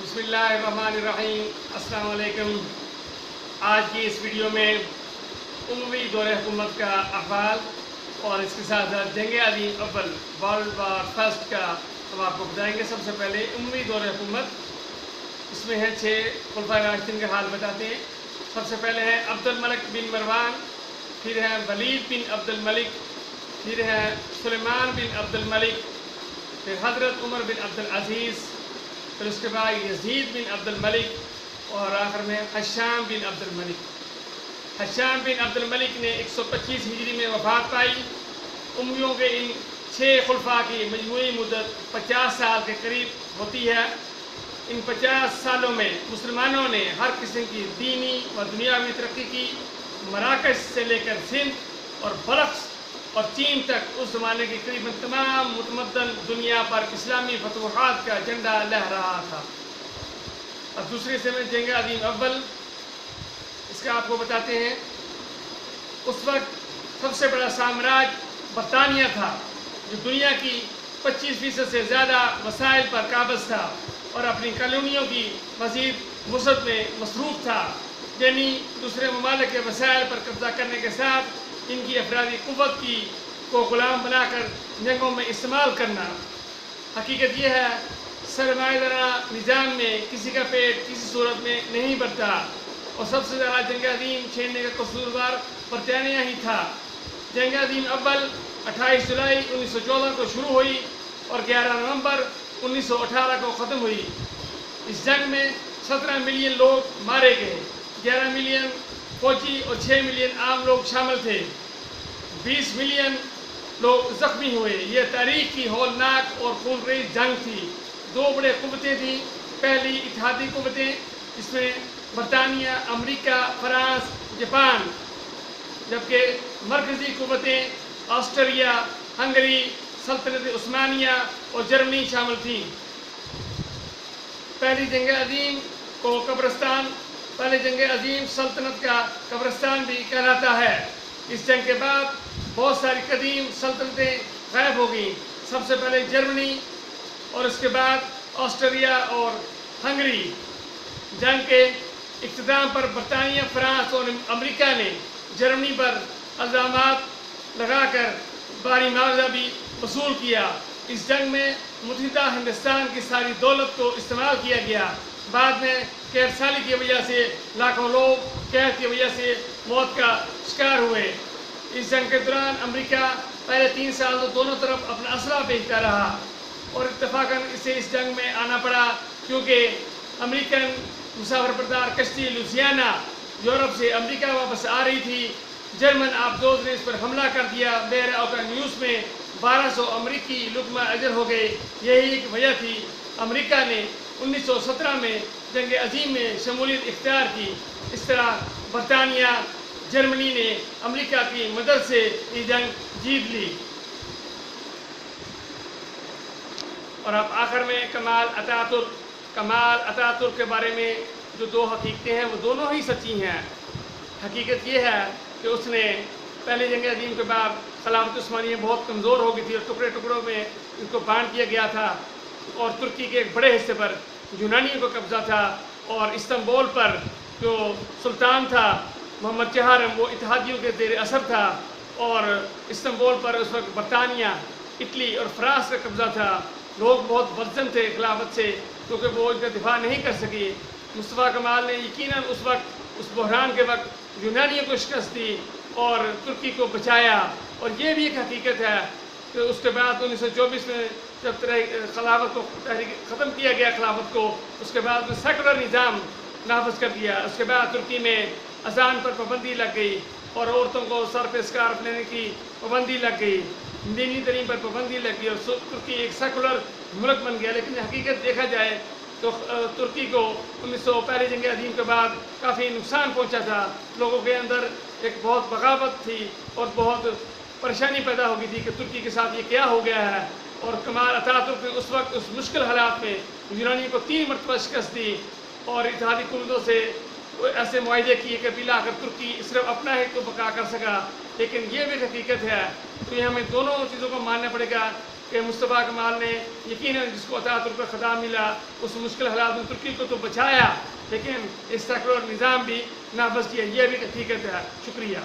बिस्मिल्लाहिर्रहमानिर्रहीम। अस्सलाम वालेकुम। आज की इस वीडियो में उमवी दौरे हुकूमत का अहवाल और इसके साथ साथ जंग अज़ीम अव्वल वर्ल्ड वार फर्स्ट का हम आपको बताएंगे। सबसे पहले उमवी दौरे हुकूमत, इसमें है 6 खुलफाए राशिदीन का हाल बताते हैं। सबसे पहले है अब्दुल मलिक बिन मरवान, फिर है वलीद बिन अब्दुल मलिक, फिर है सुलेमान बिन अब्दुल मलिक, फिर हज़रत उमर बिन अब्दुल अज़ीज़, फिर उसके बाद यजीद बिन अब्दुल मलिक और आखिर में हशाम बिन अब्दुल मलिक। हशाम बिन अब्दुल मलिक ने 125 हिजरी में वफ़ात पाई। उमवियों के इन 6 खुलफा की मजमूई मुद्दत 50 साल के करीब होती है। इन 50 सालों में मुसलमानों ने हर किस्म की दीनी व दुनियावी तरक्की की। मराकश से लेकर सिंध और बल्ख और चीन तक उस ज़माने की करीबन तमाम मुतमद्दन दुनिया पर इस्लामी फतूहात का झंडा लहरा रहा था। अब दूसरे से में जंग अज़ीम अव्वल, इसका आपको बताते हैं। उस वक्त सबसे बड़ा साम्राज्य बरतानिया था, जो दुनिया की 25% से ज़्यादा वसाइल पर काबिज़ था और अपनी कॉलोनियों की मज़ीद वसअत में मसरूफ़ था। यानी दूसरे ममालिक के वसाइल पर कब्ज़ा करने के साथ इनकी अफरादी क़ुव्वत को ग़ुलाम बनाकर जंगों में इस्तेमाल करना। हकीकत यह है, सरमायादारा निज़ाम में किसी का पेट किसी सूरत में नहीं भरता और सबसे ज़्यादा जंग अज़ीम छेड़ने का कसूरवार बरतानिया ही था। जंग अज़ीम अव्वल 28 जुलाई 1914 को शुरू हुई और 11 नवंबर 1918 को ख़त्म हुई। इस जंग में 17 मिलियन लोग मारे गए, 11 मिलियन फौजी और 6 मिलियन आम लोग शामिल थे। 20 मिलियन लोग ज़ख्मी हुए। यह तारीख की हौलनाक और खूनरेज़ जंग थी। 2 बड़े क़ुव्वतें थीं। पहली इत्तेहादी क़ुव्वतें, जिसमें बरतानिया, अमरीका, फ्रांस, जापान, जबकि मरकज़ी क़ुव्वतें ऑस्ट्रिया, हंगरी, सल्तनत उस्मानिया और जर्मनी शामिल थीं। पहली जंग अज़ीम को पहले जंग अज़ीम सल्तनत का कब्रिस्तान भी कहलाता है। इस जंग के बाद बहुत सारी कदीम सल्तनतें गायब हो गईं। सबसे पहले जर्मनी और उसके बाद ऑस्ट्रिया और हंगरी। जंग के इख्तिताम पर बरतानिया, फ्रांस और अमेरिका ने जर्मनी पर इल्ज़ामात लगाकर भारी मुआवजा भी वसूल किया। इस जंग में मुत्तहिदा हिंदुस्तान की सारी दौलत को इस्तेमाल किया गया। बाद में कैद साली की वजह से लाखों लोग कैद की वजह से मौत का शिकार हुए। इस जंग के दौरान अमेरिका पहले 3 साल तो दोनों तरफ अपना असला भेजता रहा और इत्तफाकन इसे इस जंग में आना पड़ा, क्योंकि अमेरिकन मुसाफिर बरदार कश्ती लुसियाना यूरोप से अमेरिका वापस आ रही थी। जर्मन आबदोज ने इस पर हमला कर दिया। बहर न्यूज़ में 1200 अमरीकी लुकमा अजर हो गए। यही एक वजह थी अमेरिका ने 1917 में जंग अज़ीम में शमूलियत इख्तियार की। इस तरह बरतानिया, जर्मनी ने अमेरिका की मदद से ये जंग जीत ली। और अब आखिर में कमाल अतातुर्क के बारे में जो 2 हकीकतें हैं वो दोनों ही सच्ची हैं। हकीकत ये है कि उसने पहले जंग अज़ीम के बाद खिलाफत उस्मानिया बहुत कमज़ोर हो गई थी और टुकड़े टुकड़ों में इनको बांट दिया गया था और तुर्की के एक बड़े हिस्से पर यूनानियों को कब्ज़ा था और इस्तांबुल पर जो सुल्तान था मोहम्मद चहारम, वो इत्तेहादियों के ज़ेर असर था और इस्तांबुल पर उस वक्त बरतानिया, इटली और फ्रांस का कब्ज़ा था। लोग बहुत बदजन थे खिलाफत से, क्योंकि वो इनका दिफा नहीं कर सके। मुस्तफ़ा कमाल ने यकीनन उस वक्त, उस बहरान के वक्त यूनानियों को शिकस्त दी और तुर्की को बचाया। और ये भी एक हकीकत है कि उसके बाद 1924 में जब खिलाफत को ख़त्म किया गया खिलाफत को, उसके बाद में सेकुलर निज़ाम नाफज कर दिया। उसके बाद तुर्की में अजान पर पाबंदी लग गई और औरतों को सर पे स्कार्फ लेने की पाबंदी लग गई, दीनी तरीन पर पाबंदी लग गई और तुर्की एक सेकुलर मुल्क बन गया। लेकिन हकीकत देखा जाए तो तुर्की को 1900 पहले जंग अज़ीम के बाद काफ़ी नुकसान पहुंचा था। लोगों के अंदर एक बहुत बगावत थी और बहुत परेशानी पैदा हो गई थी कि तुर्की के साथ ये क्या हो गया है। और कमाल अतातुर्क ने उस वक्त उस मुश्किल हालात में यूनानियों को 3 मरतबा शिकस्त दी और इत्तेहादी कुव्वतों से ऐसे मुआहदे किए कि बिला आकर तुर्की सिर्फ अपना ही तो बका कर सका। लेकिन ये भी हकीकत है, तो ये हमें दोनों चीज़ों को मानना पड़ेगा کہ مصطفیٰ کمال نے یقیناً جس کو عطا ترک خطاب ملا اس مشکل حالات میں ترکی کو تو بچایا لیکن اس سیکولر نظام بھی نافذ کیا، یہ بھی حقیقت ہے۔ شکریہ۔